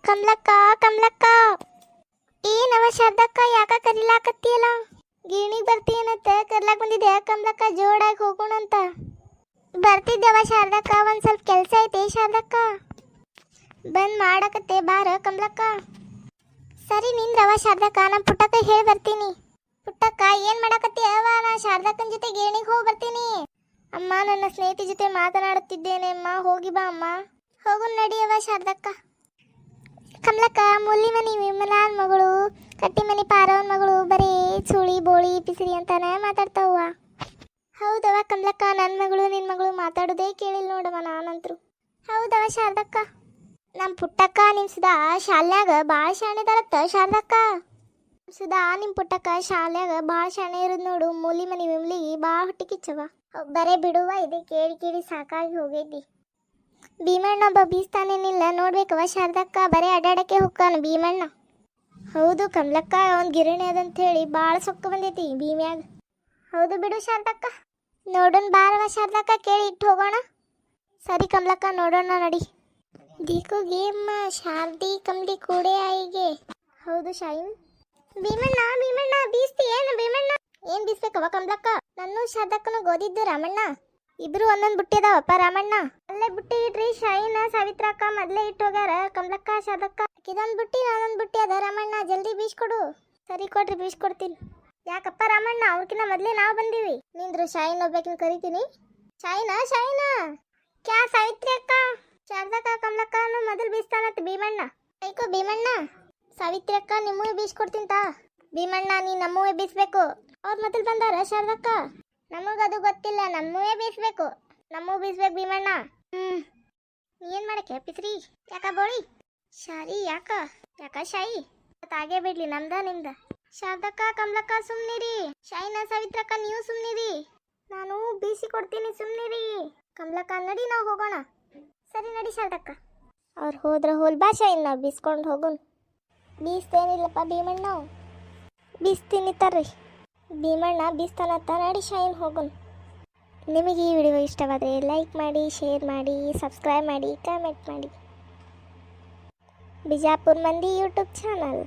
ಕಮಲಕ್ಕ ಕಮಲಕ್ಕ ಏನವ ಶಾರದಕ್ಕ ಯಾಕ ಕರಿಲಾಕತ್ತಿಯಲ್ಲ? ಗಿಣಿಗ್ ಬರ್ತೀನಂತ ಕರ್ಲಾಕ್ ಬಂದಿದ್ದೆ ಕಮಲಕ್ಕ, ಜೋಡಾಗಿ ಹೋಗೋಣಂತ. ಬರ್ತಿದ್ದೇವ ಶಾರದಕ್ಕ, ಒಂದ್ ಸ್ವಲ್ಪ ಕೆಲ್ಸ ಐತೆ ಶಾರದಕ್ಕ. ಬಂದ್ ಮಾಡಕತ್ತೆ ಬಾರ ಕಮಲಕ್ಕ. ಸರಿ ನಿಂದ್ರವ ಶಾರದಕ್ಕ, ನಮ್ಮ ಪುಟ್ಟಕ್ಕ ಹೇಳಿ ಬರ್ತೀನಿ. ಪುಟ್ಟಕ್ಕ ಏನ್ ಮಾಡಕತ್ತಿ ಅವ? ನಾ ಶಾರದಕ್ಕನ ಜೊತೆ ಗೇಣಿಗೆ ಹೋಗಿ ಬರ್ತೀನಿ. ಅಮ್ಮ ನನ್ನ ಸ್ನೇಹಿತೆ ಜೊತೆ ಮಾತನಾಡುತ್ತಿದ್ದೇನೆ ಅಮ್ಮ, ಹೋಗಿ ಬಾ ಅಮ್ಮ. ಹೋಗು ನಡಿಯವ ಶಾರದಕ್ಕ. ಕಮಲಕ್ಕ ಮುಲ್ಲಿ ಮನಿ ವಿಮಲಾನ್ ಮಗಳು, ಕಟ್ಟಿ ಮನಿ ಪಾರವನ್ ಮಗಳು ಬರೀ ಸುಳಿ ಬೋಳಿ ಪಿಸಿರಿ ಅಂತಾನೆ ಮಾತಾಡ್ತಾವ. ಹೌದವ ಕಮಲಕ್ಕ, ನನ್ನ ಮಗಳು ನಿನ್ನ ಮಗಳು ಮಾತಾಡೋದೇ ಕೇಳಿಲ್ಲ ನೋಡವ ನಾನಂತ್ರು. ಹೌದವ ಶಾರದಕ್ಕ. ನಮ್ಮ ಪುಟ್ಟಕ್ಕ ನಿಮ್ಮ ಸುಧಾ ಶಾಲ್ಯಾಗ ಭಾಳ ಶಾಣೆದಾರತ್ತ ಶಾರದಕ್ಕ. ಸುಧಾ ನಿಮ್ಮ ಪುಟ್ಟಕ್ಕ ಶಾಲ್ಯಾಗ ಭಾಳ ಶಾಣೆ ಇರೋದು ನೋಡು. ಮೂಲಿ ಮನಿ ವಿಮ್ಲಿಗೆ ಭಾಳ ಹೊಟ್ಟಿ ಕಿಚ್ಚವ. ಬರೇ ಬಿಡುವ, ಇದೆ ಕೇಳಿ ಕೇಳಿ ಸಾಕಾಗಿ ಹೋಗೈತಿ. ಭೀಮಣ್ಣ ಒಬ್ಬ ಬೀಸ್ತಾನೇನಿಲ್ಲ ನೋಡ್ಬೇಕವ ಶಾರದಕ್ಕ, ಬರೇ ಅಡ್ಡಾಡಕ್ಕೆ ಹೋಗ್ತಾನ ಭೀಮಣ್ಣ. ಹೌದು ಕಮಲಕ್ಕ, ಒಂದು ಗಿರಣಿ ಅದಂತ ಹೇಳಿ ಭಾಳ ಸೊಕ್ಕ ಬಂದೈತಿ ಭೀಮ್ಯಾಗ. ಹೌದು ಬಿಡು ಶಾರದಕ್ಕ. ನೋಡೋಣ ಬಾರವ ಶಾರದಕ್ಕ, ಕೇಳಿ ಇಟ್ಟು ಹೋಗೋಣ. ಸರಿ ಕಮಲಕ್ಕ, ನೋಡೋಣ ನಡಿ. ದೀಕು ಗೇಮ್ಮ ಶಾರದಿ ಕಮಲಿ ಕೂಡೆ ಆಯಿಗೆ. ಹೌದು ಶಾಯಿನ್. ಭೀಮಣ್ಣ ಭೀಮಣ್ಣ ಬೀಸ್ತಿ ಏನು ಭೀಮಣ್ಣ? ಏನ್ ಬೀಸ್ಬೇಕವ ಕಮಲಕ್ಕ? ನನ್ನ ಶಾರದಕ್ಕನು ಗೋದಿದ್ದು ರಾಮಣ್ಣ. ಇಬ್ರು ಒಂದೊಂದು ಬುಟ್ಟಿ ಅದಾವಪ್ಪ ರಾಮಣ್ಣ. ಅಲ್ಲೇ ಬುಟ್ಟಿ ಇಡ್ರಿ, ಶಾಯಿನ ಸಾವಿತ್ರಕ್ಕ ಮೊದಲೇ ಇಟ್ಟು ಹೋಗ್ಯಾರ ಕಮಲಕ್ಕ ಶಾರದಕ್ಕ. ಇದೊಂದು ಬುಟ್ಟಿ ನಾನೊಂದು ಬುಟ್ಟಿ ಅದ ರಾಮಣ್ಣ, ಜಲ್ದಿ ಬೀಸ್ಕೊಡು. ಸರಿ ಕೊಡ್ರಿ, ಬೀಸ್ಕೊಡ್ತೀನಿ. ಯಾಕಪ್ಪ ರಾಮಣ್ಣ, ಅವ್ರಕಿನ್ನ ಮೊದಲೇ ನಾವು ಬಂದೀವಿ. ನಿಂದ್ರು ಶಾಯಿನ ಒಬ್ಬಾಕಿನ ಕರಿತೀನಿ. ಶಾಯಿನಾ ಶಾಯಿನಾ ಕ್ಯಾ ಸಾವಿತ್ರಿ ಅಕ್ಕ? ಶಾರದಕ್ಕ ಕಮಲಕ್ಕನು ಮೊದಲು ಬೀಸ್ತಾನತ್ ಭೀಮಣ್ಣ. ಐಕೋ ಭೀಮಣ್ಣ, ಸಾವಿತ್ರಿ ಅಕ್ಕ ನಿಮ್ಮೂ ಬೀಸ್ಕೊಡ್ತೀಂತ. ಭೀಮಣ್ಣ ನೀ ನಮ್ಮೂ ಬೀಸ್ಬೇಕು. ಅವ್ರು ಮೊದಲು ಬಂದಾರ ಶಾರದಕ್ಕ. ನಮಗದು ಗೊತ್ತಿಲ್ಲ, ನಮ್ಮವೇ ಬೀಸ್ಬೇಕು. ನಮ್ಮೂ ಬೀಸ್ಬೇಕು ಭೀಮಣ್ಣ. ಏನ್ ಮಾಡಕ್ಕೆ ಪಿಸ್ರಿ? ಯಾಕ ಬೋಳಿ ಶಾರಿ? ಯಾಕ ಯಾಕ ಶಾಯಿ ತಾಗೇ ಬಿಡ್ಲಿ, ನಮ್ದ ನಿಮ್ದ. ಶಾರದಕ್ಕ ಕಮಲಕ್ಕ ಸುಮ್ನಿರಿ. ಶಾಯಿನ ಸಾವಿತ್ರಕ್ಕ ನೀವು ಸುಮ್ನಿರಿ, ನಾನು ಬೀಸಿ ಕೊಡ್ತೀನಿ ಸುಮ್ನಿರಿ. ಕಮಲಕ್ಕ ನಡಿ, ನಾವು ಹೋಗೋಣ. ಸರಿ ನಡಿ ಶಾರದಕ್ಕ. ಅವ್ರು ಹೋದ್ರ ಹೋಲ್ ಬಾ ಶಾಯಿನ್, ನಾವು ಬೀಸ್ಕೊಂಡು ಹೋಗೋಣ. ಬೀಸ್ತೇನಿಲ್ಲಪ್ಪ ಭೀಮಣ್ಣ, ಬೀಸ್ತೀನಿ ತರ್ರಿ. ಭೀಮಣ್ಣ ಬೀಸ್ತಾನತ್ತ, ನಡಿ ಶಾಯಿನ್ ಹೋಗೋಣ. ನಿಮಗೆ ಈ ವಿಡಿಯೋ ಇಷ್ಟವಾದರೆ ಲೈಕ್ ಮಾಡಿ, ಶೇರ್ ಮಾಡಿ, ಸಬ್ಸ್ಕ್ರೈಬ್ ಮಾಡಿ, ಕಮೆಂಟ್ ಮಾಡಿ. ಬಿಜಾಪುರ್ ಮಂದಿ ಯೂಟ್ಯೂಬ್ ಚಾನಲ್.